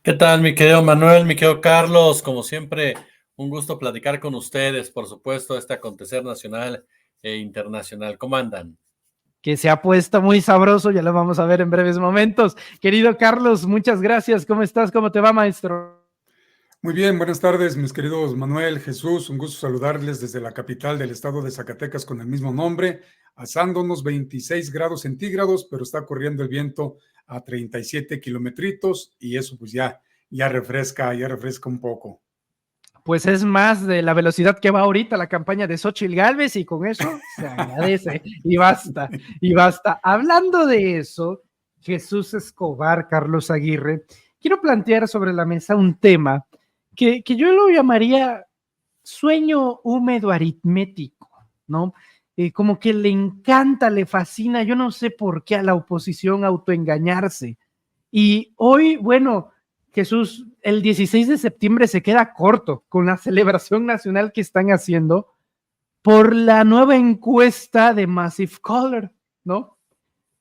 ¿Qué tal, mi querido Manuel, mi querido Carlos? Como siempre, un gusto platicar con ustedes, por supuesto, este acontecer nacional e internacional. ¿Cómo andan? Que se ha puesto muy sabroso, ya lo vamos a ver en breves momentos. Querido Carlos, muchas gracias. ¿Cómo estás? ¿Cómo te va, maestro? Muy bien, buenas tardes, mis queridos Manuel, Jesús, un gusto saludarles desde la capital del estado de Zacatecas con el mismo nombre, asándonos 26 grados centígrados, pero está corriendo el viento a 37 kilometritos y eso pues ya refresca un poco. Pues es más de la velocidad que va ahorita la campaña de Xóchitl Gálvez y con eso se agradece y basta, y basta. Hablando de eso, Jesús Escobar, Carlos Aguirre, quiero plantear sobre la mesa un tema que yo lo llamaría sueño húmedo aritmético, ¿no? Como que le encanta, le fascina, yo no sé por qué a la oposición autoengañarse. Y hoy, bueno, Jesús, el 16 de septiembre se queda corto con la celebración nacional que están haciendo por la nueva encuesta de Massive Caller, ¿no?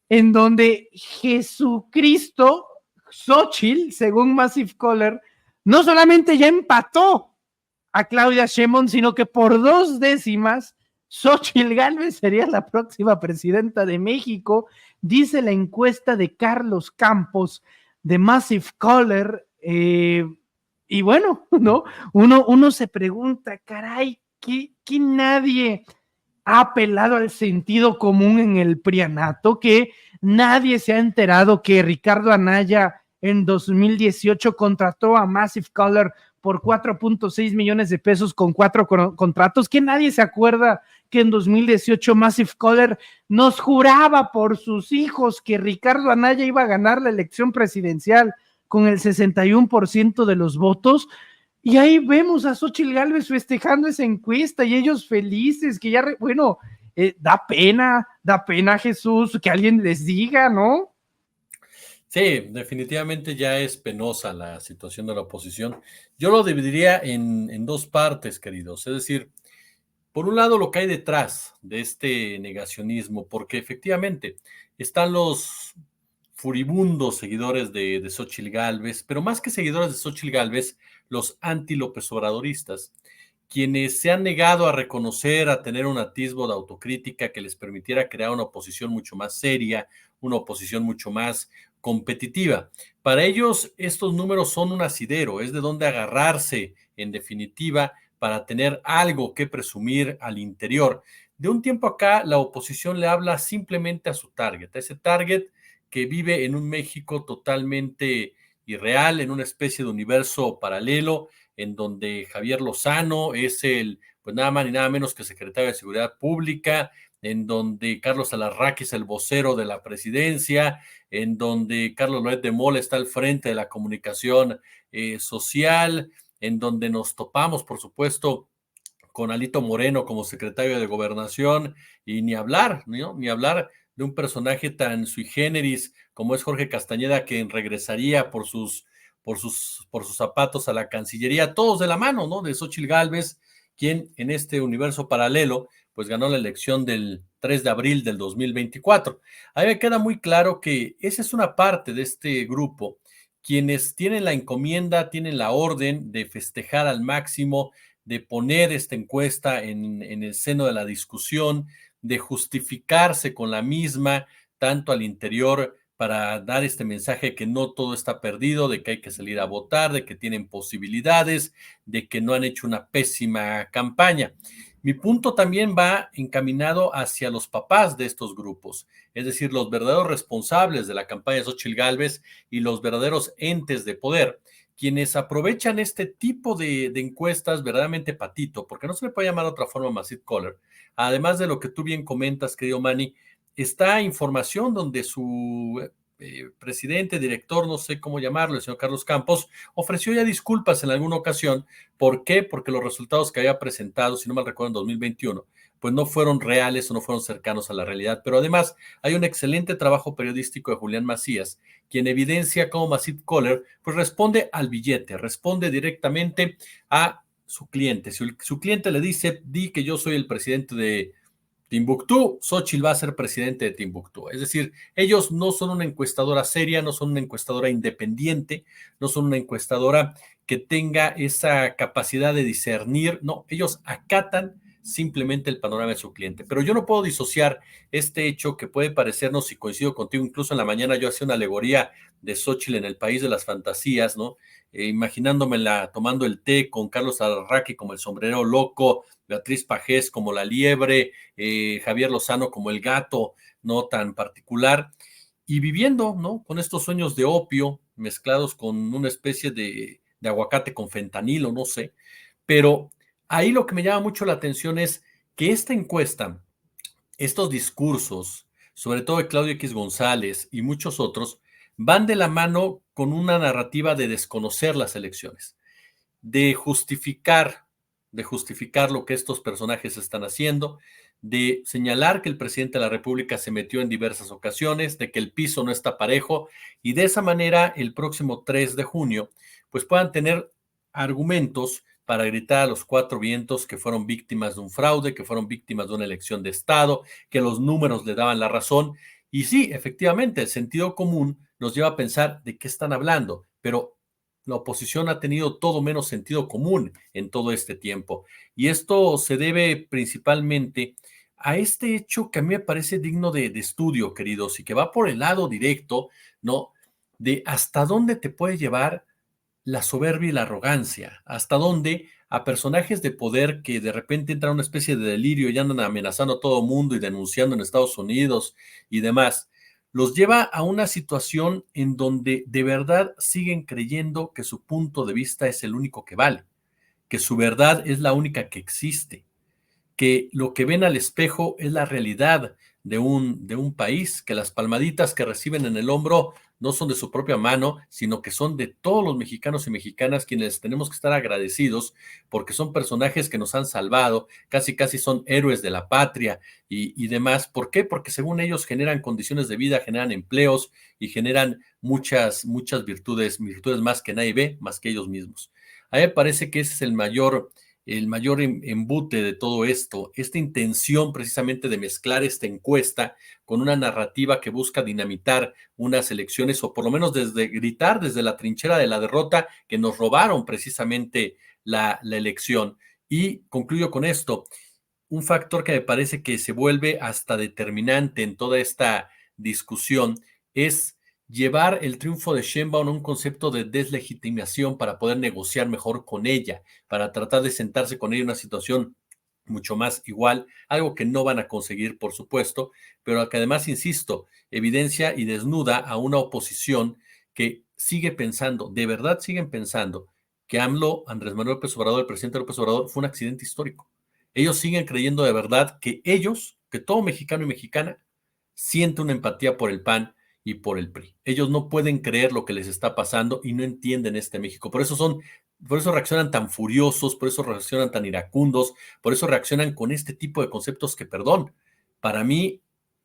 En donde Jesucristo, Xochitl, según Massive Caller, no solamente ya empató a Claudia Sheinbaum, sino que por 2 décimas Xóchitl Gálvez sería la próxima presidenta de México, dice la encuesta de Carlos Campos de Massive Caller. Y bueno, ¿no? Uno se pregunta, caray, ¿qué nadie ha apelado al sentido común en el prianato? Que nadie se ha enterado que Ricardo Anaya en 2018 contrató a Massive Caller por 4.6 millones de pesos con 4 contratos, que nadie se acuerda que en 2018 Massive Caller nos juraba por sus hijos que Ricardo Anaya iba a ganar la elección presidencial con el 61% de los votos. Y ahí vemos a Xóchitl Gálvez festejando esa encuesta y ellos felices, que ya, bueno, da pena, Jesús, que alguien les diga, ¿no? Sí, definitivamente ya es penosa la situación de la oposición. Yo lo dividiría en dos partes, queridos. Es decir, por un lado, lo que hay detrás de este negacionismo, porque efectivamente están los furibundos seguidores de Xóchitl Gálvez, pero más que seguidores de Xóchitl Gálvez, los anti-López Obradoristas, quienes se han negado a reconocer, a tener un atisbo de autocrítica que les permitiera crear una oposición mucho más seria, una oposición mucho más competitiva. Para ellos, estos números son un asidero, es de donde agarrarse, en definitiva, para tener algo que presumir al interior. De un tiempo acá, la oposición le habla simplemente a su target, a ese target que vive en un México totalmente irreal, en una especie de universo paralelo, en donde Javier Lozano es pues nada más ni nada menos que secretario de Seguridad Pública, en donde Carlos Alarraqui es el vocero de la presidencia, en donde Carlos Loret de Mola está al frente de la comunicación social, en donde nos topamos, por supuesto, con Alito Moreno como secretario de Gobernación, y ni hablar, ¿no? Ni hablar de un personaje tan sui generis como es Jorge Castañeda, que regresaría por sus zapatos a la Cancillería, todos de la mano, ¿no? De Xóchitl Gálvez, quien en este universo paralelo, pues ganó la elección del 3 de abril del 2024. A mí me queda muy claro que esa es una parte de este grupo, quienes tienen la encomienda, tienen la orden de festejar al máximo, de poner esta encuesta en el seno de la discusión, de justificarse con la misma, tanto al interior para dar este mensaje de que no todo está perdido, de que hay que salir a votar, de que tienen posibilidades, de que no han hecho una pésima campaña. Mi punto también va encaminado hacia los papás de estos grupos, es decir, los verdaderos responsables de la campaña de Xóchitl Gálvez y los verdaderos entes de poder, quienes aprovechan este tipo de encuestas verdaderamente patito, porque no se le puede llamar de otra forma Massive Caller. Además de lo que tú bien comentas, querido Manny, está información donde su presidente, director, no sé cómo llamarlo, el señor Carlos Campos, ofreció ya disculpas en alguna ocasión. ¿Por qué? Porque los resultados que había presentado, si no mal recuerdo, en 2021, pues no fueron reales o no fueron cercanos a la realidad. Pero además hay un excelente trabajo periodístico de Julián Macías, quien evidencia cómo Massive Caller pues responde al billete, responde directamente a su cliente. Si su cliente le dice, di que yo soy el presidente de Timbuktu, Xóchitl va a ser presidente de Timbuktu. Es decir, ellos no son una encuestadora seria, no son una encuestadora independiente, no son una encuestadora que tenga esa capacidad de discernir, no, ellos acatan simplemente el panorama de su cliente. Pero yo no puedo disociar este hecho que puede parecernos, y coincido contigo, incluso en la mañana yo hacía una alegoría de Xóchitl en el país de las fantasías, ¿no? Imaginándomela tomando el té con Carlos Alarraqui como el sombrero loco, Beatriz Pajés como la liebre, Javier Lozano como el gato, no tan particular, y viviendo, ¿no? Con estos sueños de opio mezclados con una especie de aguacate con fentanilo, no sé, pero ahí lo que me llama mucho la atención es que esta encuesta, estos discursos, sobre todo de Claudio X González y muchos otros, van de la mano con una narrativa de desconocer las elecciones, de justificar lo que estos personajes están haciendo, de señalar que el presidente de la República se metió en diversas ocasiones, de que el piso no está parejo, y de esa manera el próximo 3 de junio, pues puedan tener argumentos para gritar a los cuatro vientos que fueron víctimas de un fraude, que fueron víctimas de una elección de Estado, que los números le daban la razón. Y sí, efectivamente, el sentido común nos lleva a pensar de qué están hablando, pero la oposición ha tenido todo menos sentido común en todo este tiempo. Y esto se debe principalmente a este hecho que a mí me parece digno de estudio, queridos, y que va por el lado directo, ¿no? De hasta dónde te puede llevar la soberbia y la arrogancia, hasta dónde a personajes de poder que de repente entran a una especie de delirio y andan amenazando a todo mundo y denunciando en Estados Unidos y demás, los lleva a una situación en donde de verdad siguen creyendo que su punto de vista es el único que vale, que su verdad es la única que existe, que lo que ven al espejo es la realidad de un país, que las palmaditas que reciben en el hombro no son de su propia mano, sino que son de todos los mexicanos y mexicanas quienes tenemos que estar agradecidos porque son personajes que nos han salvado, casi casi son héroes de la patria y demás. ¿Por qué? Porque según ellos generan condiciones de vida, generan empleos y generan muchas virtudes más que nadie ve, más que ellos mismos. A mí me parece que ese es el mayor embute de todo esto, esta intención precisamente de mezclar esta encuesta con una narrativa que busca dinamitar unas elecciones o por lo menos desde gritar desde la trinchera de la derrota que nos robaron precisamente la elección. Y concluyo con esto, un factor que me parece que se vuelve hasta determinante en toda esta discusión es llevar el triunfo de Sheinbaum a un concepto de deslegitimación para poder negociar mejor con ella, para tratar de sentarse con ella en una situación mucho más igual, algo que no van a conseguir, por supuesto, pero que además, insisto, evidencia y desnuda a una oposición que sigue pensando, de verdad siguen pensando, que AMLO, Andrés Manuel López Obrador, el presidente López Obrador, fue un accidente histórico. Ellos siguen creyendo de verdad que ellos, que todo mexicano y mexicana, siente una empatía por el PAN y por el PRI. Ellos no pueden creer lo que les está pasando y no entienden este México. Por eso reaccionan tan furiosos, por eso reaccionan tan iracundos, por eso reaccionan con este tipo de conceptos que, perdón, para mí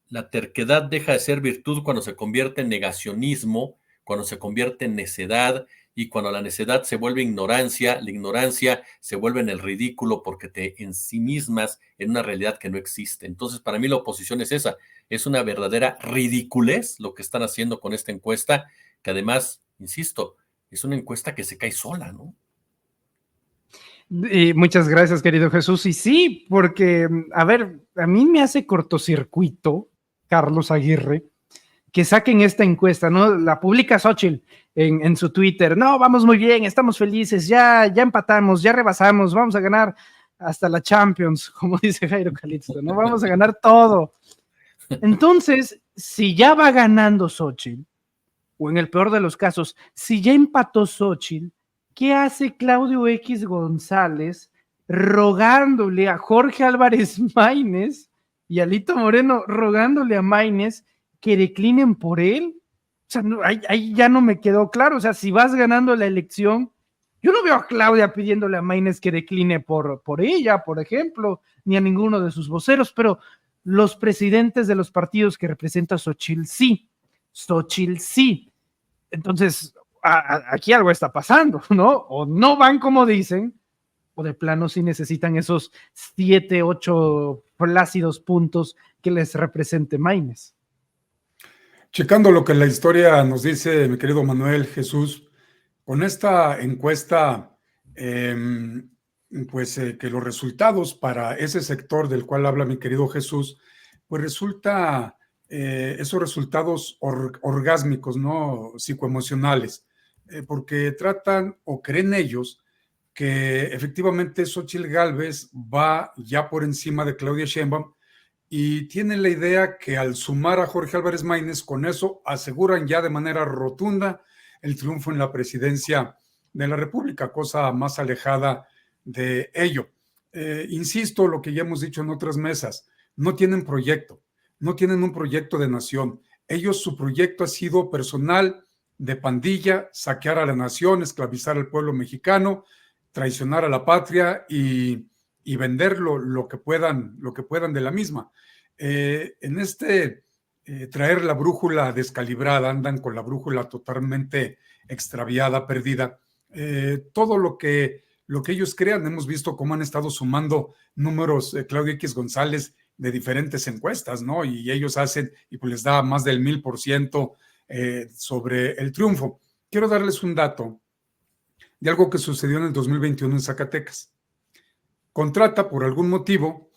la terquedad deja de ser virtud cuando se convierte en negacionismo, cuando se convierte en necedad y cuando la necedad se vuelve ignorancia, la ignorancia se vuelve en el ridículo porque te ensimismas en una realidad que no existe. Entonces, para mí la oposición es esa, es una verdadera ridiculez lo que están haciendo con esta encuesta, que además, insisto, es una encuesta que se cae sola, ¿no? Muchas gracias, querido Jesús. Y sí, porque, a ver, a mí me hace cortocircuito, Carlos Aguirre, que saquen esta encuesta, ¿no? La publica Xóchitl en su Twitter. No, vamos muy bien, estamos felices, ya empatamos, ya rebasamos, vamos a ganar hasta la Champions, como dice Jairo Calixto, ¿no? Vamos a ganar todo. Entonces, si ya va ganando Xóchitl, o en el peor de los casos, si ya empató Xóchitl, ¿qué hace Claudio X González rogándole a Jorge Álvarez Maínez y a Alito Moreno, rogándole a Maínez que declinen por él? O sea, no, ahí ya no me quedó claro. O sea, si vas ganando la elección, yo no veo a Claudia pidiéndole a Maínez que decline por ella, por ejemplo, ni a ninguno de sus voceros, pero los presidentes de los partidos que representa Xóchitl sí. Entonces, aquí algo está pasando, ¿no? O no van como dicen, o de plano sí necesitan esos 7, 8 plácidos puntos que les represente Maínez. Checando lo que la historia nos dice, mi querido Manuel Jesús, con esta encuesta, que los resultados para ese sector del cual habla mi querido Jesús, pues resulta esos resultados orgásmicos, ¿no? Psicoemocionales, porque tratan o creen ellos que efectivamente Xóchitl Gálvez va ya por encima de Claudia Sheinbaum y tienen la idea que al sumar a Jorge Álvarez Maínez, con eso aseguran ya de manera rotunda el triunfo en la presidencia de la República, cosa más alejada de ello. Insisto, lo que ya hemos dicho en otras mesas, no tienen proyecto, no tienen un proyecto de nación. Ellos, su proyecto ha sido personal, de pandilla, saquear a la nación, esclavizar al pueblo mexicano, traicionar a la patria y vender lo que puedan de la misma. En traer la brújula descalibrada, andan con la brújula totalmente extraviada, perdida. Todo lo que ellos crean, hemos visto cómo han estado sumando números, Claudio X González, de diferentes encuestas, ¿no? Y ellos hacen, y pues les da más del 1000% sobre el triunfo. Quiero darles un dato de algo que sucedió en el 2021 en Zacatecas. Contrata por algún motivo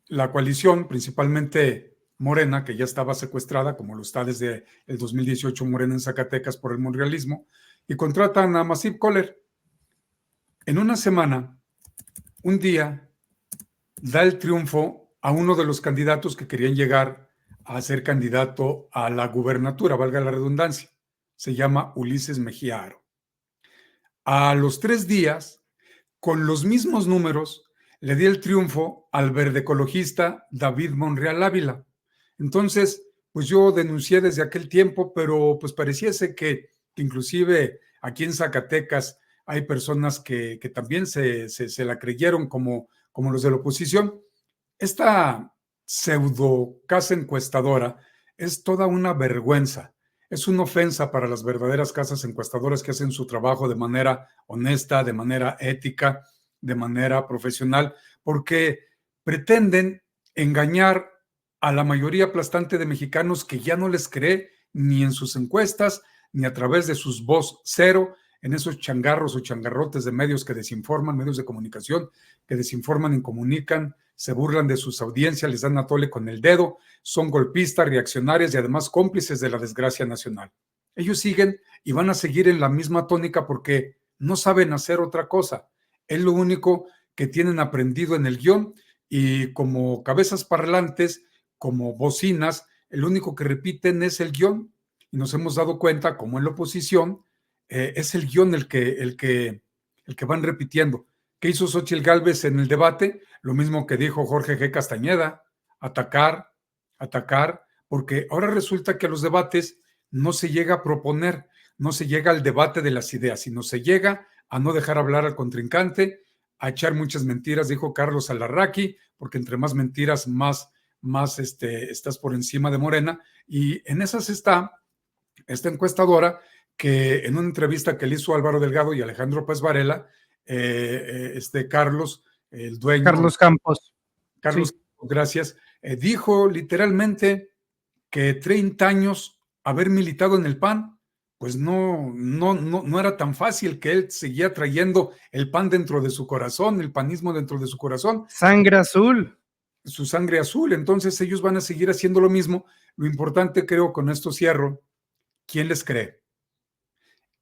la coalición, principalmente Morena, que ya estaba secuestrada, como lo está desde el 2018 Morena en Zacatecas por el monrealismo, y contratan a Masip Kohler. En una semana, un día, da el triunfo a uno de los candidatos que querían llegar a ser candidato a la gubernatura, valga la redundancia. Se llama Ulises Mejía Aro. A los 3 días, con los mismos números, le di el triunfo al verde ecologista David Monreal Ávila. Entonces, pues yo denuncié desde aquel tiempo, pero pues pareciese que inclusive aquí en Zacatecas hay personas que también se la creyeron como los de la oposición. Esta pseudo casa encuestadora es toda una vergüenza. Es una ofensa para las verdaderas casas encuestadoras que hacen su trabajo de manera honesta, de manera ética, de manera profesional, porque pretenden engañar a la mayoría aplastante de mexicanos que ya no les cree ni en sus encuestas, ni a través de sus voz cero, en esos changarros o changarrotes de medios que desinforman, medios de comunicación que desinforman y comunican, se burlan de sus audiencias, les dan a tole con el dedo, son golpistas, reaccionarios y además cómplices de la desgracia nacional. Ellos siguen y van a seguir en la misma tónica porque no saben hacer otra cosa. Es lo único que tienen aprendido en el guión y como cabezas parlantes, como bocinas, el único que repiten es el guión. Y nos hemos dado cuenta, como en la oposición, es el guión el que van repitiendo. ¿Qué hizo Xóchitl Gálvez en el debate? Lo mismo que dijo Jorge G. Castañeda, atacar, porque ahora resulta que a los debates no se llega a proponer, no se llega al debate de las ideas, sino se llega a no dejar hablar al contrincante, a echar muchas mentiras, dijo Carlos Alarraqui, porque entre más mentiras, más estás por encima de Morena, y en esas está esta encuestadora que en una entrevista que le hizo Álvaro Delgado y Alejandro Pérez Varela, Carlos, el dueño. Carlos Campos. Carlos, sí. Gracias. Dijo literalmente que 30 años haber militado en el PAN, pues no era tan fácil, que él seguía trayendo el PAN dentro de su corazón, el panismo dentro de su corazón. Sangre azul. Su sangre azul. Entonces ellos van a seguir haciendo lo mismo. Lo importante, creo, con esto cierro, ¿quién les cree?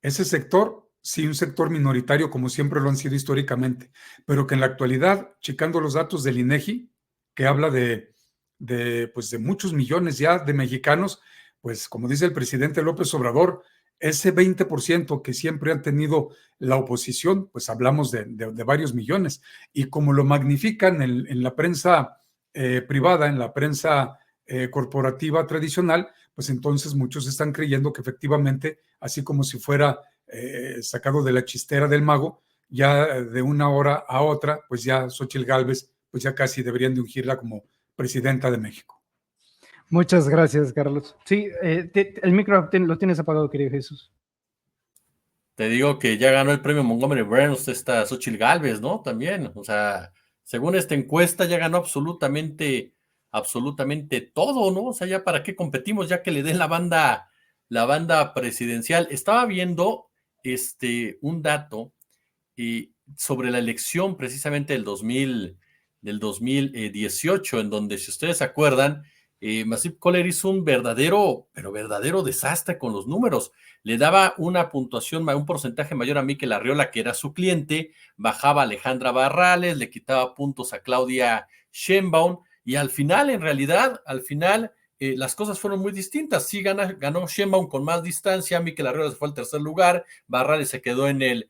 Ese sector, sí, un sector minoritario como siempre lo han sido históricamente, pero que en la actualidad, checando los datos del INEGI, que habla de muchos millones ya de mexicanos, pues como dice el presidente López Obrador, ese 20% que siempre han tenido la oposición, pues hablamos de varios millones, y como lo magnifican en la prensa privada, en la prensa corporativa tradicional, pues entonces muchos están creyendo que efectivamente, así como si fuera sacado de la chistera del mago, ya de una hora a otra, pues ya Xóchitl Gálvez, pues ya casi deberían de ungirla como presidenta de México. Muchas gracias, Carlos. Sí, el micro lo tienes apagado, querido Jesús. Te digo que ya ganó el premio Montgomery Burns esta Xóchitl Gálvez, ¿no? También, o sea, según esta encuesta ya ganó absolutamente todo, ¿no? O sea, ya para qué competimos, ya que le den la banda presidencial. Estaba viendo un dato sobre la elección precisamente del 2018, en donde, si ustedes se acuerdan, Masip Kohler hizo un pero verdadero desastre con los números. Le daba una puntuación, un porcentaje mayor a Mikel Arriola, que era su cliente, bajaba a Alejandra Barrales, le quitaba puntos a Claudia Sheinbaum, y al final, en realidad, las cosas fueron muy distintas. Sí ganó Sheinbaum con más distancia, Mikel Arriola se fue al tercer lugar, Barrales se quedó en el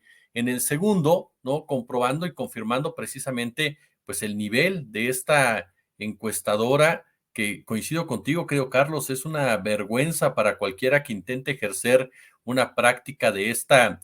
segundo, ¿no? Comprobando y confirmando precisamente pues el nivel de esta encuestadora, que coincido contigo, creo, Carlos, es una vergüenza para cualquiera que intente ejercer una práctica de esta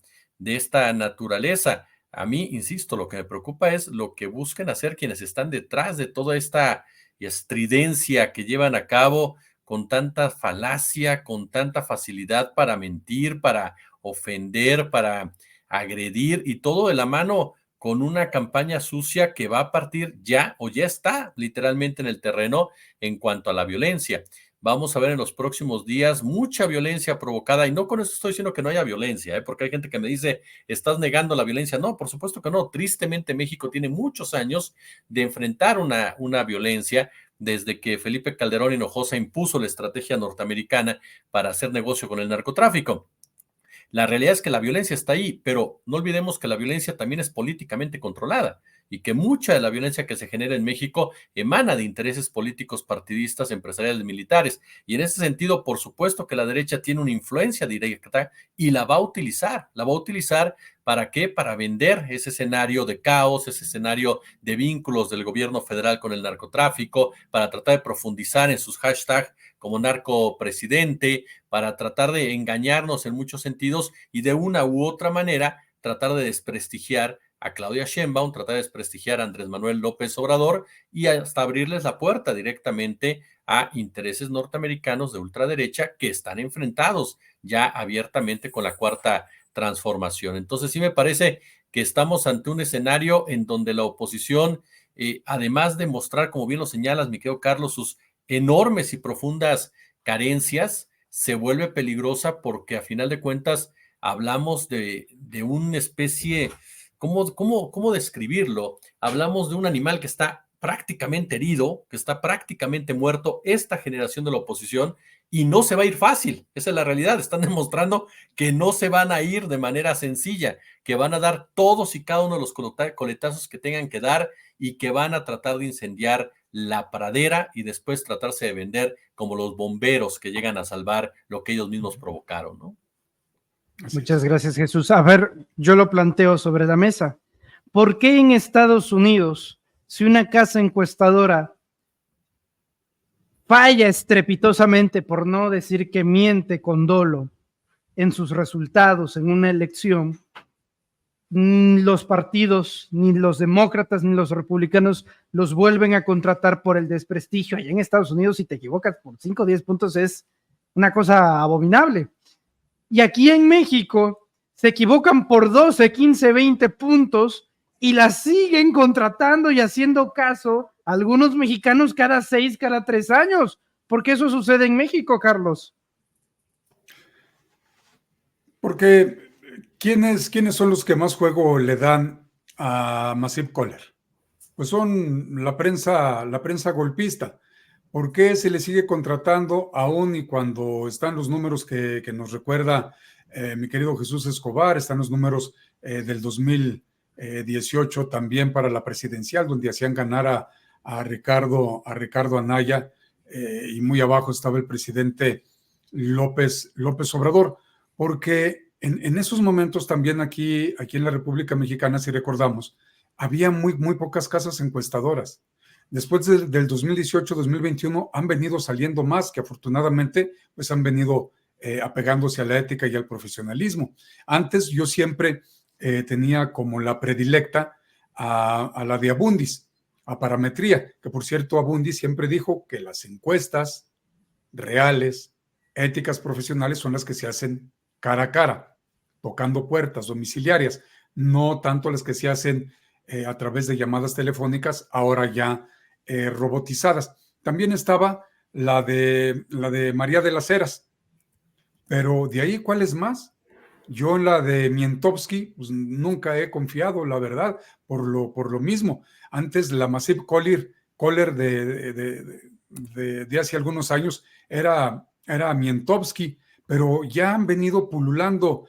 naturaleza. A mí, insisto, lo que me preocupa es lo que busquen hacer quienes están detrás de toda esta estridencia que llevan a cabo con tanta falacia, con tanta facilidad para mentir, para ofender, para agredir, y todo de la mano con una campaña sucia que va a partir ya o ya está literalmente en el terreno en cuanto a la violencia. Vamos a ver en los próximos días mucha violencia provocada, y no con eso estoy diciendo que no haya violencia, porque hay gente que me dice, estás negando la violencia. No, por supuesto que no. Tristemente México tiene muchos años de enfrentar una violencia, desde que Felipe Calderón Hinojosa impuso la estrategia norteamericana para hacer negocio con el narcotráfico. La realidad es que la violencia está ahí, pero no olvidemos que la violencia también es políticamente controlada, y que mucha de la violencia que se genera en México emana de intereses políticos, partidistas, empresariales, militares. Y en ese sentido, por supuesto que la derecha tiene una influencia directa y la va a utilizar. ¿La va a utilizar para qué? Para vender ese escenario de caos, ese escenario de vínculos del gobierno federal con el narcotráfico, para tratar de profundizar en sus hashtags como narcopresidente, para tratar de engañarnos en muchos sentidos, y de una u otra manera tratar de desprestigiar a Claudia Sheinbaum, tratar de desprestigiar a Andrés Manuel López Obrador, y hasta abrirles la puerta directamente a intereses norteamericanos de ultraderecha que están enfrentados ya abiertamente con la cuarta transformación. Entonces sí me parece que estamos ante un escenario en donde la oposición, además de mostrar, como bien lo señalas, mi querido Carlos, sus enormes y profundas carencias, se vuelve peligrosa, porque a final de cuentas hablamos de una especie, ¿cómo describirlo? Hablamos de un animal que está prácticamente herido, que está prácticamente muerto, esta generación de la oposición, y no se va a ir fácil. Esa es la realidad. Están demostrando que no se van a ir de manera sencilla, que van a dar todos y cada uno de los coletazos que tengan que dar, y que van a tratar de incendiar la pradera y después tratarse de vender como los bomberos que llegan a salvar lo que ellos mismos provocaron, ¿no? Muchas gracias, Jesús. A ver, yo lo planteo sobre la mesa. ¿Por qué en Estados Unidos, si una casa encuestadora falla estrepitosamente, por no decir que miente con dolo, en sus resultados en una elección, los partidos, ni los demócratas ni los republicanos, los vuelven a contratar por el desprestigio? Allá en Estados Unidos, si te equivocas por 5 o 10 puntos, es una cosa abominable. Y aquí en México se equivocan por 12, 15, 20 puntos y la siguen contratando y haciendo caso a algunos mexicanos cada 6, cada 3 años. ¿Por qué eso sucede en México, Carlos? Porque ¿quiénes son los que más juego le dan a Masip Kohler? Pues son la prensa golpista. ¿Por qué se le sigue contratando aún y cuando están los números que nos recuerda mi querido Jesús Escobar? Están los números del 2018 también para la presidencial, donde hacían ganar a Ricardo Anaya, y muy abajo estaba el presidente López Obrador. Porque en esos momentos también aquí en la República Mexicana, si recordamos, había muy pocas casas encuestadoras. Después del 2018-2021 han venido saliendo más, que afortunadamente pues han venido apegándose a la ética y al profesionalismo. Antes yo siempre tenía como la predilecta a la de Abundis, a Parametría, que por cierto Abundis siempre dijo que las encuestas reales, éticas profesionales, son las que se hacen cara a cara. tocando puertas domiciliarias, no tanto las que se hacen a través de llamadas telefónicas, ahora ya robotizadas. También estaba la de María de las Heras, pero de ahí, ¿cuál es más? Yo en la de Mientowski, pues nunca he confiado, la verdad, por lo mismo. Antes la Massive Caller de hace algunos años era Mientowski, pero ya han venido pululando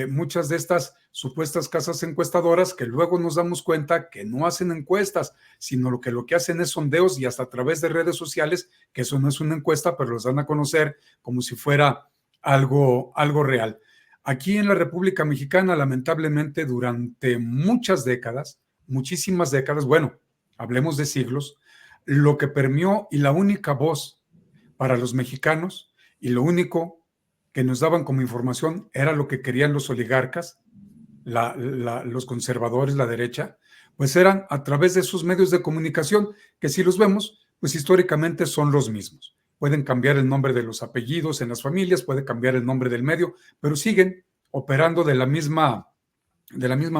muchas de estas supuestas casas encuestadoras que luego nos damos cuenta que no hacen encuestas, sino lo que hacen es sondeos y hasta a través de redes sociales, que eso no es una encuesta, pero los dan a conocer como si fuera algo real. Aquí en la República Mexicana, lamentablemente, durante muchas décadas, muchísimas décadas, bueno, hablemos de siglos, lo que permeó y la única voz para los mexicanos y lo único que nos daban como información era lo que querían los oligarcas, los conservadores, la derecha, pues eran a través de sus medios de comunicación, que si los vemos, pues históricamente son los mismos. Pueden cambiar el nombre de los apellidos en las familias, puede cambiar el nombre del medio, pero siguen operando de la misma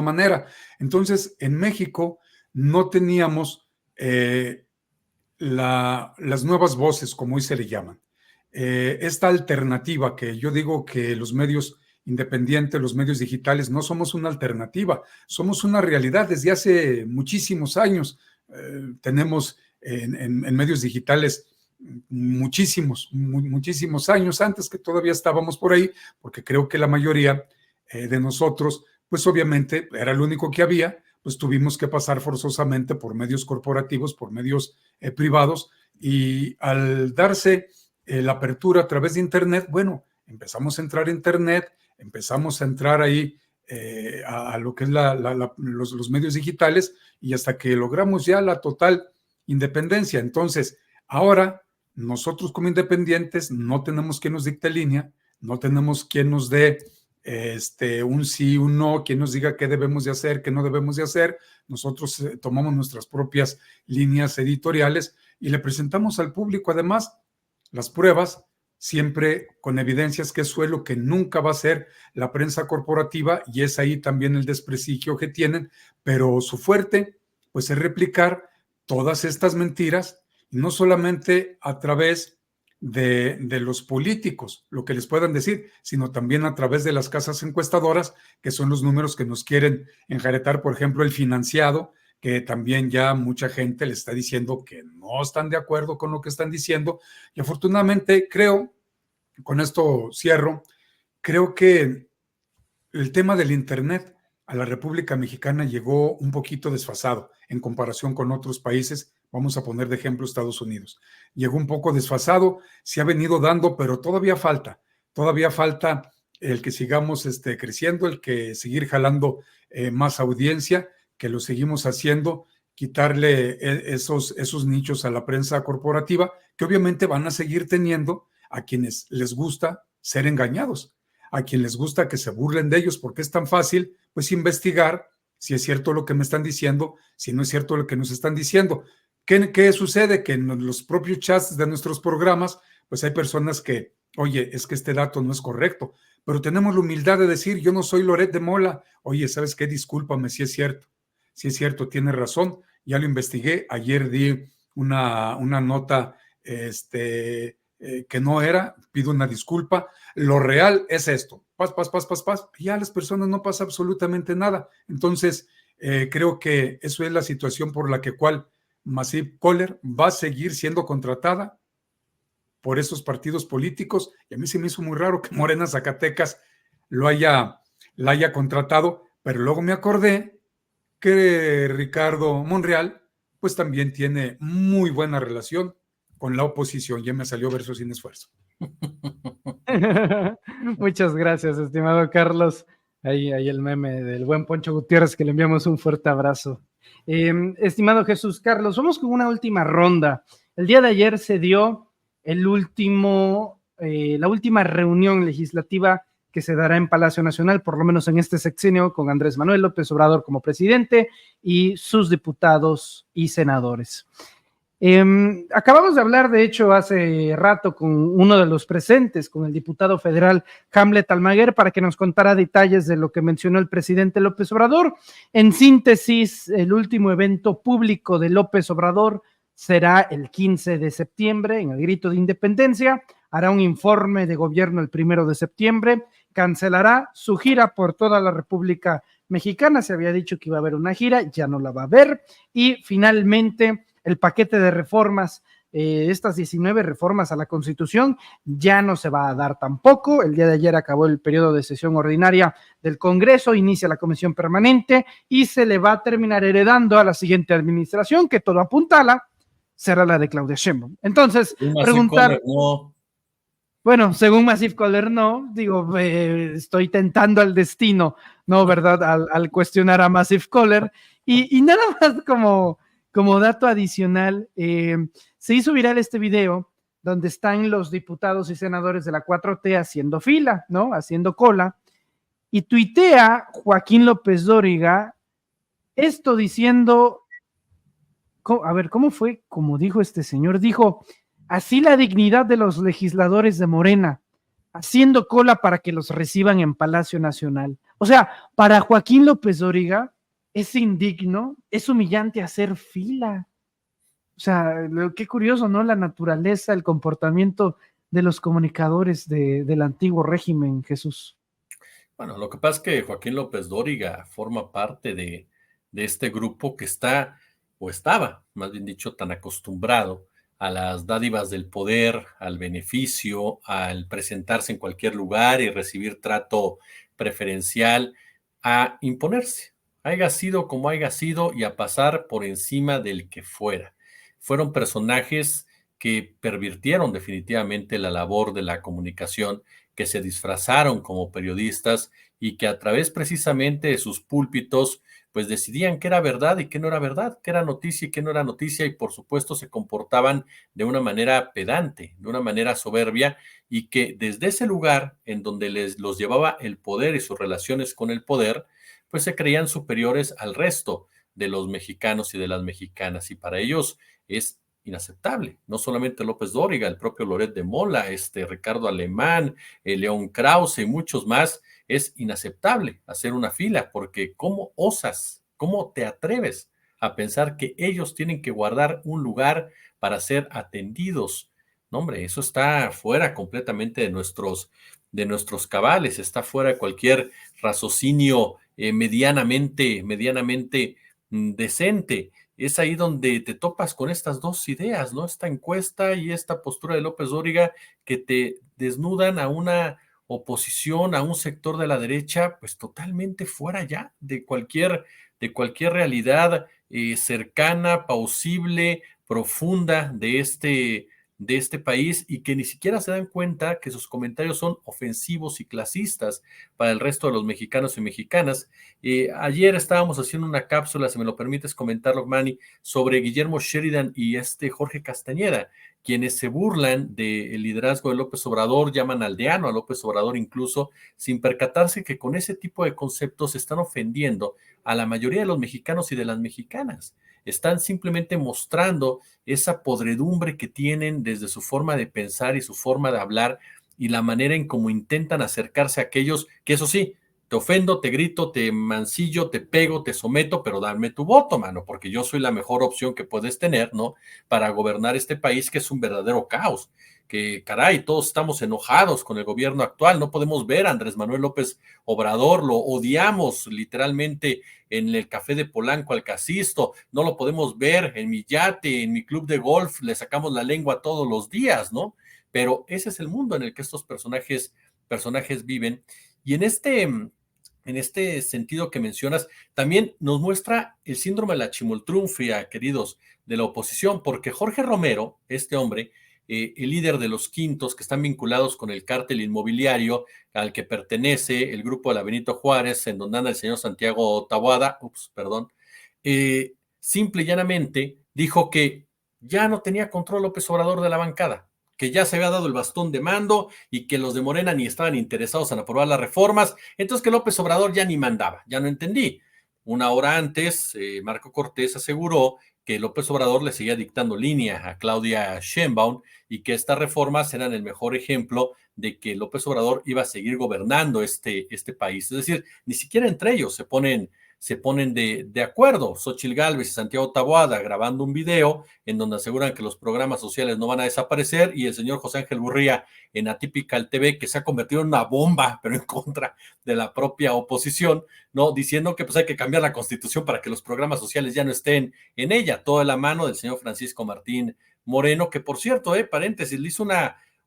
manera. Entonces, en México no teníamos las nuevas voces, como hoy se le llaman. Esta alternativa que yo digo que los medios independientes, los medios digitales, no somos una alternativa, somos una realidad desde hace muchísimos años. Tenemos en medios digitales muchísimos años antes que todavía estábamos por ahí, porque creo que la mayoría de nosotros, pues obviamente era lo único que había, pues tuvimos que pasar forzosamente por medios corporativos, por medios privados, y al darse la apertura a través de Internet, bueno, empezamos a entrar a Internet, empezamos a entrar ahí a lo que es los medios digitales, y hasta que logramos ya la total independencia. Entonces, ahora nosotros como independientes no tenemos quien nos dicte línea, no tenemos quien nos dé un sí, un no, quien nos diga qué debemos de hacer, qué no debemos de hacer. Nosotros tomamos nuestras propias líneas editoriales y le presentamos al público además las pruebas, siempre con evidencias, que eso es lo que nunca va a ser la prensa corporativa, y es ahí también el desprestigio que tienen, pero su fuerte pues es replicar todas estas mentiras, y no solamente a través de los políticos, lo que les puedan decir, sino también a través de las casas encuestadoras, que son los números que nos quieren enjaretar. Por ejemplo, el Financiado, que también ya mucha gente le está diciendo que no están de acuerdo con lo que están diciendo, y afortunadamente creo, con esto cierro, creo que el tema del Internet a la República Mexicana llegó un poquito desfasado en comparación con otros países. Vamos a poner de ejemplo Estados Unidos. Llegó un poco desfasado, se ha venido dando, pero todavía falta el que sigamos creciendo, el que seguir jalando más audiencia, que lo seguimos haciendo, quitarle esos nichos a la prensa corporativa, que obviamente van a seguir teniendo a quienes les gusta ser engañados, a quienes les gusta que se burlen de ellos, porque es tan fácil pues investigar si es cierto lo que me están diciendo, si no es cierto lo que nos están diciendo. ¿Qué sucede? Que en los propios chats de nuestros programas, pues hay personas que, oye, es que este dato no es correcto, pero tenemos la humildad de decir, yo no soy Loret de Mola. Oye, ¿sabes qué? Discúlpame, si es cierto, tienes razón, ya lo investigué, ayer di una nota que no era, pido una disculpa, lo real es esto, paz, y ya a las personas no pasa absolutamente nada. Entonces, creo que eso es la situación por la cual Massive Caller va a seguir siendo contratada por esos partidos políticos, y a mí se me hizo muy raro que Morena Zacatecas la haya contratado, pero luego me acordé que Ricardo Monreal pues también tiene muy buena relación con la oposición. Ya me salió verso sin esfuerzo. Muchas gracias, estimado Carlos. Ahí el meme del buen Poncho Gutiérrez, que le enviamos un fuerte abrazo. Estimado Jesús Carlos, vamos con una última ronda. El día de ayer se dio la última reunión legislativa que se dará en Palacio Nacional, por lo menos en este sexenio, con Andrés Manuel López Obrador como presidente y sus diputados y senadores. Acabamos de hablar, de hecho, hace rato con uno de los presentes, con el diputado federal Hamlet Almaguer, para que nos contara detalles de lo que mencionó el presidente López Obrador. En síntesis, el último evento público de López Obrador será el 15 de septiembre, en el Grito de Independencia. Hará un informe de gobierno el 1 de septiembre, cancelará su gira por toda la República Mexicana. Se había dicho que iba a haber una gira, ya no la va a haber. Y finalmente, el paquete de reformas, estas 19 reformas a la Constitución, ya no se va a dar tampoco. El día de ayer acabó el periodo de sesión ordinaria del Congreso, inicia la comisión permanente y se le va a terminar heredando a la siguiente administración, que todo apuntala, será la de Claudia Sheinbaum. Entonces, preguntar... Bueno, según Massive Caller, no, digo, estoy tentando al destino, ¿no? ¿Verdad? Al cuestionar a Massive Caller. Y nada más como dato adicional, se hizo viral este video donde están los diputados y senadores de la 4T haciendo fila, ¿no? Haciendo cola. Y tuitea Joaquín López Dóriga esto diciendo, a ver, ¿cómo fue? Como dijo este señor, dijo... Así la dignidad de los legisladores de Morena, haciendo cola para que los reciban en Palacio Nacional. O sea, para Joaquín López Dóriga es indigno, es humillante hacer fila. O sea, qué curioso, ¿no? La naturaleza, el comportamiento de los comunicadores del antiguo régimen, Jesús. Bueno, lo que pasa es que Joaquín López Dóriga forma parte de este grupo que está, o estaba, más bien dicho, tan acostumbrado a las dádivas del poder, al beneficio, al presentarse en cualquier lugar y recibir trato preferencial, a imponerse, haya sido como haya sido, y a pasar por encima del que fuera. Fueron personajes que pervirtieron definitivamente la labor de la comunicación, que se disfrazaron como periodistas y que a través precisamente de sus púlpitos pues decidían qué era verdad y qué no era verdad, qué era noticia y qué no era noticia, y por supuesto se comportaban de una manera pedante, de una manera soberbia, y que desde ese lugar en donde los llevaba el poder y sus relaciones con el poder, pues se creían superiores al resto de los mexicanos y de las mexicanas, y para ellos es inaceptable. No solamente López Dóriga, el propio Loret de Mola, Ricardo Alemán, León Krause y muchos más. Es inaceptable hacer una fila, porque ¿cómo osas, cómo te atreves a pensar que ellos tienen que guardar un lugar para ser atendidos? No, hombre, eso está fuera completamente de nuestros cabales, está fuera de cualquier raciocinio medianamente decente. Es ahí donde te topas con estas dos ideas, ¿no? Esta encuesta y esta postura de López Dóriga, que te desnudan a una oposición, a un sector de la derecha, pues totalmente fuera ya de cualquier realidad cercana, plausible, profunda de este país, y que ni siquiera se dan cuenta que sus comentarios son ofensivos y clasistas para el resto de los mexicanos y mexicanas. Ayer estábamos haciendo una cápsula, si me lo permites comentarlo, Manny, sobre Guillermo Sheridan y Jorge Castañeda, quienes se burlan del liderazgo de López Obrador, llaman aldeano a López Obrador incluso, sin percatarse que con ese tipo de conceptos están ofendiendo a la mayoría de los mexicanos y de las mexicanas. Están simplemente mostrando esa podredumbre que tienen desde su forma de pensar y su forma de hablar, y la manera en cómo intentan acercarse a aquellos que, eso sí, te ofendo, te grito, te mancillo, te pego, te someto, pero dame tu voto, mano, porque yo soy la mejor opción que puedes tener, ¿no? Para gobernar este país, que es un verdadero caos. Que, caray, todos estamos enojados con el gobierno actual, no podemos ver a Andrés Manuel López Obrador, lo odiamos literalmente en el café de Polanco al Casisto, no lo podemos ver en mi yate, en mi club de golf, le sacamos la lengua todos los días, ¿no? Pero ese es el mundo en el que estos personajes viven. Y en este sentido que mencionas, también nos muestra el síndrome de la chimoltrufia, queridos, de la oposición, porque Jorge Romero, este hombre, el líder de los Quintos, que están vinculados con el cártel inmobiliario al que pertenece el grupo de la Benito Juárez, en donde anda el señor Santiago Taboada, simple y llanamente dijo que ya no tenía control López Obrador de la bancada, que ya se había dado el bastón de mando y que los de Morena ni estaban interesados en aprobar las reformas, entonces que López Obrador ya ni mandaba. Ya no entendí. Una hora antes, Marco Cortés aseguró que López Obrador le seguía dictando línea a Claudia Sheinbaum y que estas reformas eran el mejor ejemplo de que López Obrador iba a seguir gobernando este país. Es decir, ni siquiera entre ellos se ponen de acuerdo. Xóchitl Gálvez y Santiago Taboada grabando un video en donde aseguran que los programas sociales no van a desaparecer, y el señor José Ángel Gurría en Atypical TV, que se ha convertido en una bomba, pero en contra de la propia oposición, ¿no? Diciendo que pues hay que cambiar la Constitución para que los programas sociales ya no estén en ella, todo de la mano del señor Francisco Martín Moreno, que por cierto, paréntesis, le hizo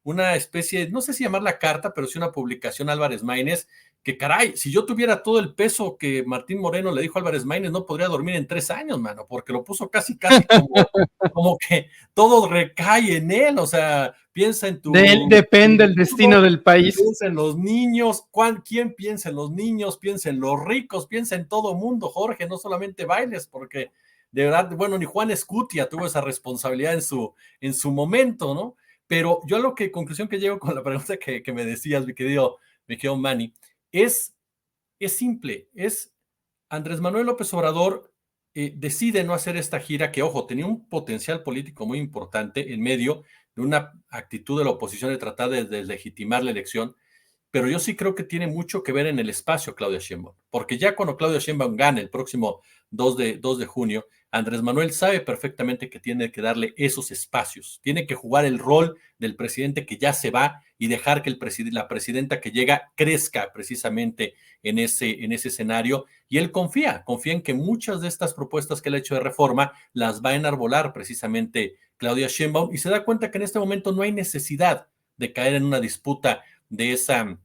una especie, no sé si llamarla carta, pero sí una publicación a Álvarez Maínez, que caray, si yo tuviera todo el peso que Martín Moreno le dijo a Álvarez Maínez, no podría dormir en 3 años, mano, porque lo puso casi como que todo recae en él. O sea, piensa en tu... De él depende el destino del país. Piensa en los niños. ¿Quién piensa en los niños? Piensa en los ricos, piensa en todo mundo, Jorge, no solamente Bailes, porque de verdad, bueno, ni Juan Escutia tuvo esa responsabilidad en su momento, ¿no? Pero yo a lo que, conclusión que llego con la pregunta que me decías, mi querido Manny, es simple, es Andrés Manuel López Obrador decide no hacer esta gira que, ojo, tenía un potencial político muy importante en medio de una actitud de la oposición de tratar de deslegitimar la elección, pero yo sí creo que tiene mucho que ver en el espacio Claudia Sheinbaum, porque ya cuando Claudia Sheinbaum gane el próximo 2 de junio, Andrés Manuel sabe perfectamente que tiene que darle esos espacios, tiene que jugar el rol del presidente que ya se va y dejar que la presidenta que llega crezca precisamente en ese escenario, y él confía en que muchas de estas propuestas que él ha hecho de reforma las va a enarbolar precisamente Claudia Sheinbaum, y se da cuenta que en este momento no hay necesidad de caer en una disputa de esa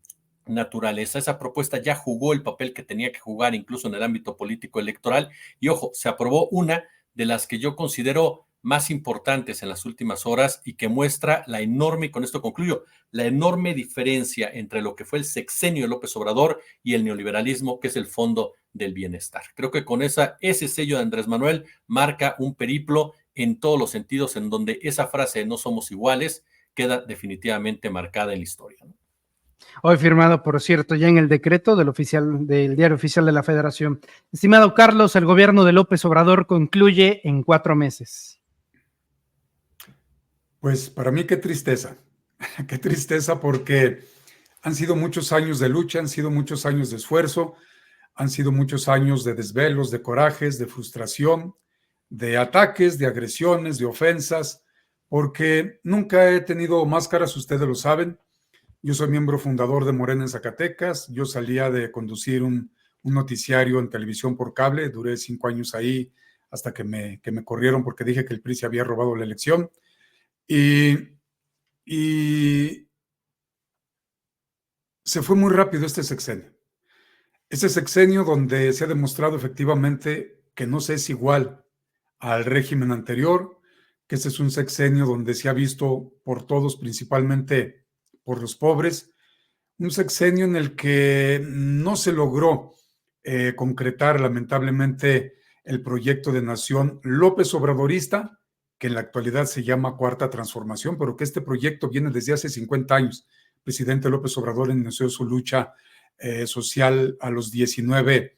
naturaleza. Esa propuesta ya jugó el papel que tenía que jugar incluso en el ámbito político electoral, y ojo, se aprobó una de las que yo considero más importantes en las últimas horas y que muestra la enorme, y con esto concluyo, la enorme diferencia entre lo que fue el sexenio de López Obrador y el neoliberalismo, que es el Fondo del Bienestar. Creo que con ese sello de Andrés Manuel marca un periplo en todos los sentidos, en donde esa frase de no somos iguales queda definitivamente marcada en la historia, ¿no? Hoy firmado, por cierto, ya en el decreto del Diario Oficial de la Federación. Estimado Carlos, el gobierno de López Obrador concluye en 4 meses. Pues para mí qué tristeza porque han sido muchos años de lucha, han sido muchos años de esfuerzo, han sido muchos años de desvelos, de corajes, de frustración, de ataques, de agresiones, de ofensas, porque nunca he tenido máscaras, ustedes lo saben. Yo soy miembro fundador de Morena en Zacatecas. Yo salía de conducir un noticiario en televisión por cable. Duré 5 años ahí hasta que me corrieron porque dije que el PRI se había robado la elección. Y se fue muy rápido este sexenio. Este sexenio donde se ha demostrado efectivamente que no se es igual al régimen anterior, que este es un sexenio donde se ha visto por todos, principalmente por los pobres, un sexenio en el que no se logró concretar lamentablemente el proyecto de nación López Obradorista, que en la actualidad se llama Cuarta Transformación, pero que este proyecto viene desde hace 50 años. El presidente López Obrador inició su lucha social a los 19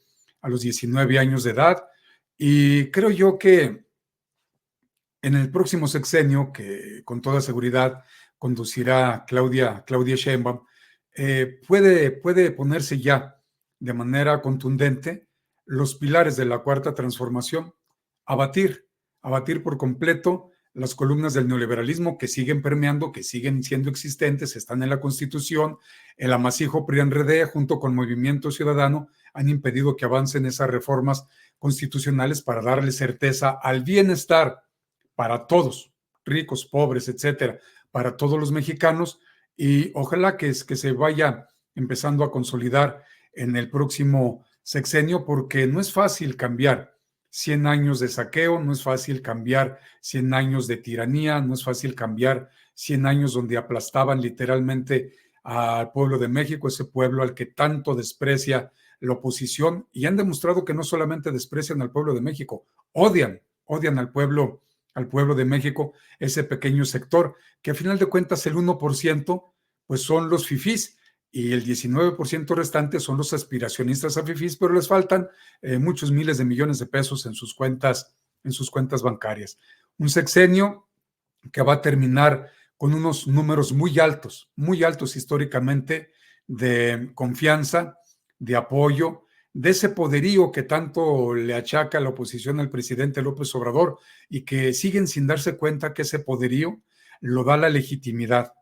años de edad, y creo yo que en el próximo sexenio, que con toda seguridad conducirá Claudia Sheinbaum, puede ponerse ya de manera contundente los pilares de la Cuarta Transformación, abatir por completo las columnas del neoliberalismo que siguen permeando, que siguen siendo existentes, están en la Constitución. El amasijo PRI-PRD junto con Movimiento Ciudadano han impedido que avancen esas reformas constitucionales para darle certeza al bienestar para todos, ricos, pobres, etcétera, para todos los mexicanos, y ojalá que se vaya empezando a consolidar en el próximo sexenio, porque no es fácil cambiar 100 años de saqueo, no es fácil cambiar 100 años de tiranía, no es fácil cambiar 100 años donde aplastaban literalmente al pueblo de México, ese pueblo al que tanto desprecia la oposición, y han demostrado que no solamente desprecian al pueblo de México, odian al pueblo de México, ese pequeño sector, que a final de cuentas el 1% pues son los fifís, y el 19% restante son los aspiracionistas a fifís, pero les faltan muchos miles de millones de pesos en sus cuentas en sus cuentas bancarias. Un sexenio que va a terminar con unos números muy altos históricamente de confianza, de apoyo, de ese poderío que tanto le achaca la oposición al presidente López Obrador y que siguen sin darse cuenta que ese poderío lo da la legitimidad.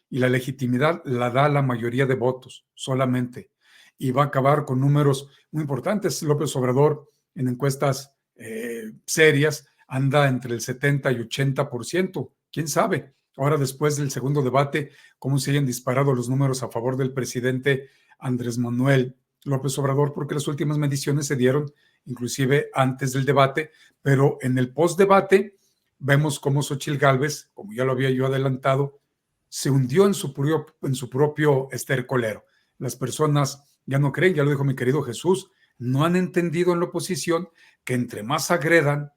Y la legitimidad la da la mayoría de votos solamente. Y va a acabar con números muy importantes. López Obrador en encuestas serias anda entre el 70 y 80%. ¿Quién sabe? Ahora, después del segundo debate, cómo se hayan disparado los números a favor del presidente Andrés Manuel López Obrador, porque las últimas mediciones se dieron inclusive antes del debate, pero en el post-debate vemos cómo Xóchitl Gálvez, como ya lo había yo adelantado, se hundió en su propio estercolero. Las personas ya no creen, ya lo dijo mi querido Jesús, no han entendido en la oposición que entre más agredan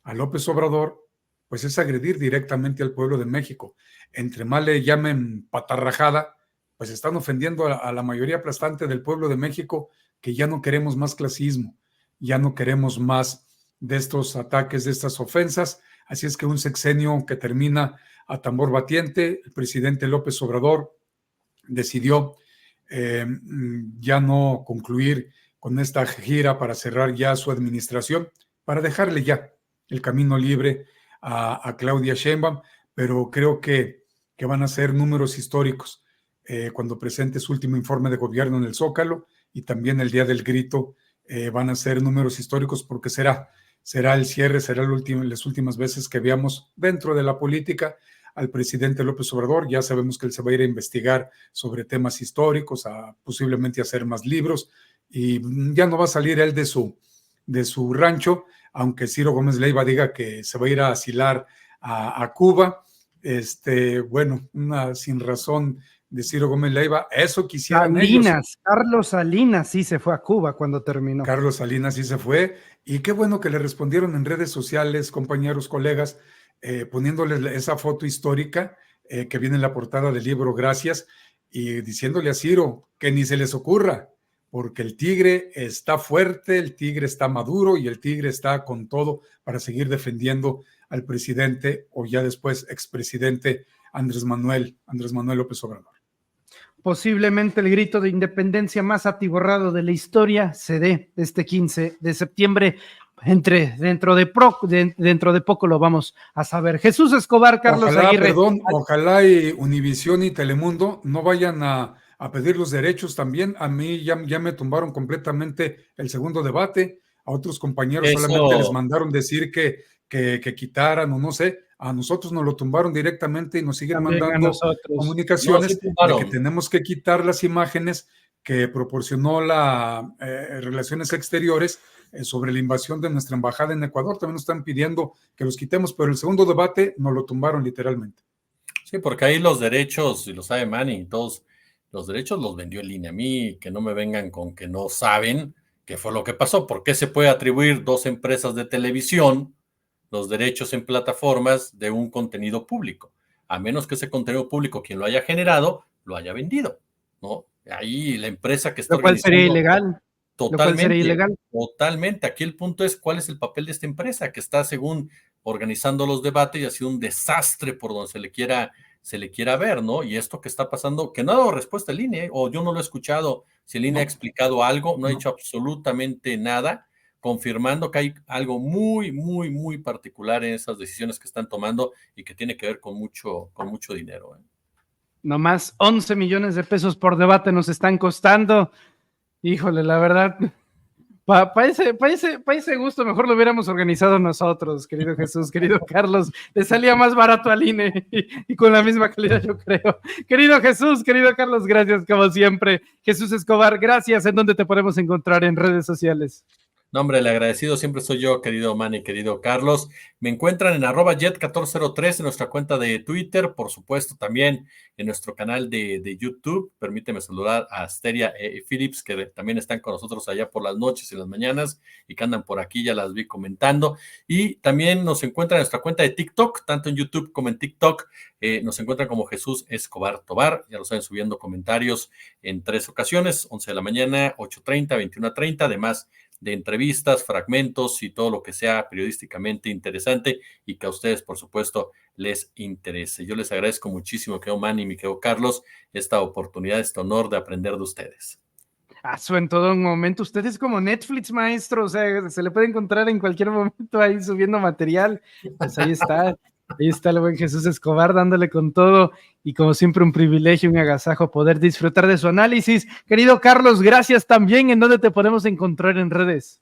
a López Obrador, pues es agredir directamente al pueblo de México. Entre más le llamen patarrajada, pues están ofendiendo a la mayoría aplastante del pueblo de México, que ya no queremos más clasismo, ya no queremos más de estos ataques, de estas ofensas. Así es que un sexenio que termina a tambor batiente. El presidente López Obrador decidió ya no concluir con esta gira para cerrar ya su administración, para dejarle ya el camino libre a Claudia Sheinbaum, pero creo que van a ser números históricos cuando presente su último informe de gobierno en el Zócalo, y también el Día del Grito van a ser números históricos, porque será el cierre, será las últimas veces que veamos dentro de la política al presidente López Obrador. Ya sabemos que él se va a ir a investigar sobre temas históricos, posiblemente hacer más libros, y ya no va a salir él de su rancho, aunque Ciro Gómez Leiva diga que se va a ir a asilar a Cuba. Bueno, una sin razón de Ciro Gómez Leiva, eso quisieran ellos. Carlos Salinas sí se fue a Cuba cuando terminó. Carlos Salinas sí se fue, y qué bueno que le respondieron en redes sociales, compañeros, colegas, poniéndole esa foto histórica que viene en la portada del libro Gracias, y diciéndole a Ciro que ni se les ocurra, porque el tigre está fuerte, el tigre está maduro y el tigre está con todo para seguir defendiendo al presidente, o ya después expresidente Andrés Manuel López Obrador. Posiblemente el grito de independencia más atiborrado de la historia se dé este 15 de septiembre. Dentro de poco lo vamos a saber. Jesús Escobar, Carlos Aguirre. Ojalá y Univisión y Telemundo no vayan a pedir los derechos también. A mí ya me tumbaron completamente el segundo debate. A otros compañeros solamente les mandaron decir que quitaran, o no sé. A nosotros nos lo tumbaron directamente y nos siguen también mandando comunicaciones de que tenemos que quitar las imágenes que proporcionó la Relaciones Exteriores sobre la invasión de nuestra embajada en Ecuador. También nos están pidiendo que los quitemos, pero el segundo debate nos lo tumbaron literalmente. Sí, porque ahí los derechos, y lo sabe Manny, todos los derechos los vendió en línea. A mí que no me vengan con que no saben qué fue lo que pasó. ¿Por qué se puede atribuir 2 empresas de televisión los derechos en plataformas de un contenido público? A menos que ese contenido público, quien lo haya generado, lo haya vendido, ¿no? Ahí la empresa que está lo cual sería ilegal. Totalmente. Aquí el punto es cuál es el papel de esta empresa que está, según, organizando los debates, y ha sido un desastre por donde se le quiera ver, ¿no? Y esto que está pasando, que no ha dado respuesta el INE, o yo no lo he escuchado, si el INE ha explicado algo, no ha dicho absolutamente nada, confirmando que hay algo muy, muy, muy particular en esas decisiones que están tomando y que tiene que ver con mucho dinero. Nomás 11 millones de pesos por debate nos están costando. Híjole, la verdad, para ese gusto mejor lo hubiéramos organizado nosotros, querido Jesús, querido Carlos. Le salía más barato al INE y con la misma calidad, yo creo. Querido Jesús, querido Carlos, gracias como siempre. Jesús Escobar, gracias. ¿En dónde te podemos encontrar en redes sociales? No, hombre, el agradecido siempre soy yo, querido Manny, querido Carlos. Me encuentran en @jet1403 en nuestra cuenta de Twitter, por supuesto, también en nuestro canal de YouTube. Permíteme saludar a Asteria Phillips, que también están con nosotros allá por las noches y las mañanas y que andan por aquí, ya las vi comentando. Y también nos encuentran en nuestra cuenta de TikTok, tanto en YouTube como en TikTok. Nos encuentran como Jesús Escobar Tobar. Ya lo saben, subiendo comentarios en 3 ocasiones, 11 de la mañana, 8:30, 21:30, además de entrevistas, fragmentos y todo lo que sea periodísticamente interesante y que a ustedes, por supuesto, les interese. Yo les agradezco muchísimo, querido Manny y mi querido Carlos, esta oportunidad, este honor de aprender de ustedes. En todo momento, usted es como Netflix, maestro, o sea, se le puede encontrar en cualquier momento ahí subiendo material, pues ahí está el buen Jesús Escobar dándole con todo, y como siempre un privilegio, un agasajo poder disfrutar de su análisis. Querido Carlos, gracias también. ¿En dónde te podemos encontrar en redes?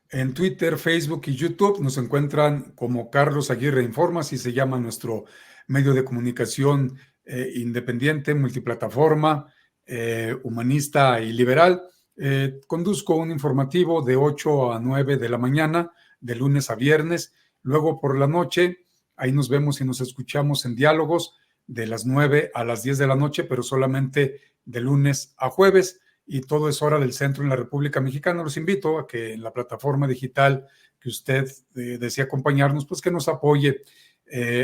En Twitter, Facebook y YouTube nos encuentran como Carlos Aguirre Informa, así se llama nuestro medio de comunicación independiente, multiplataforma, humanista y liberal. Conduzco un informativo de 8 a 9 de la mañana, de lunes a viernes. Luego por la noche, ahí nos vemos y nos escuchamos en diálogos de las 9 a las 10 de la noche, pero solamente de lunes a jueves. Y todo es hora del centro en la República Mexicana. Los invito a que en la plataforma digital que usted desea acompañarnos, pues que nos apoye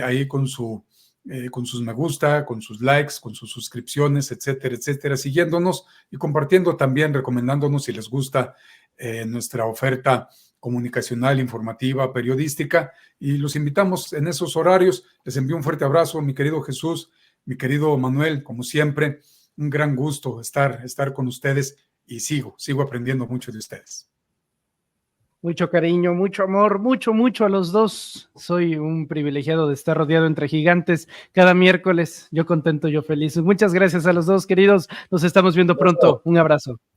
ahí con sus me gusta, con sus likes, con sus suscripciones, etcétera, etcétera, siguiéndonos y compartiendo también, recomendándonos si les gusta nuestra oferta comunicacional, informativa, periodística, y los invitamos en esos horarios. Les envío un fuerte abrazo, mi querido Jesús, mi querido Manuel, como siempre, un gran gusto estar con ustedes y sigo aprendiendo mucho de ustedes. Mucho cariño, mucho amor, mucho a los dos. Soy un privilegiado de estar rodeado entre gigantes cada miércoles. Yo contento, yo feliz. Muchas gracias a los dos, queridos. Nos estamos viendo pronto. Un abrazo.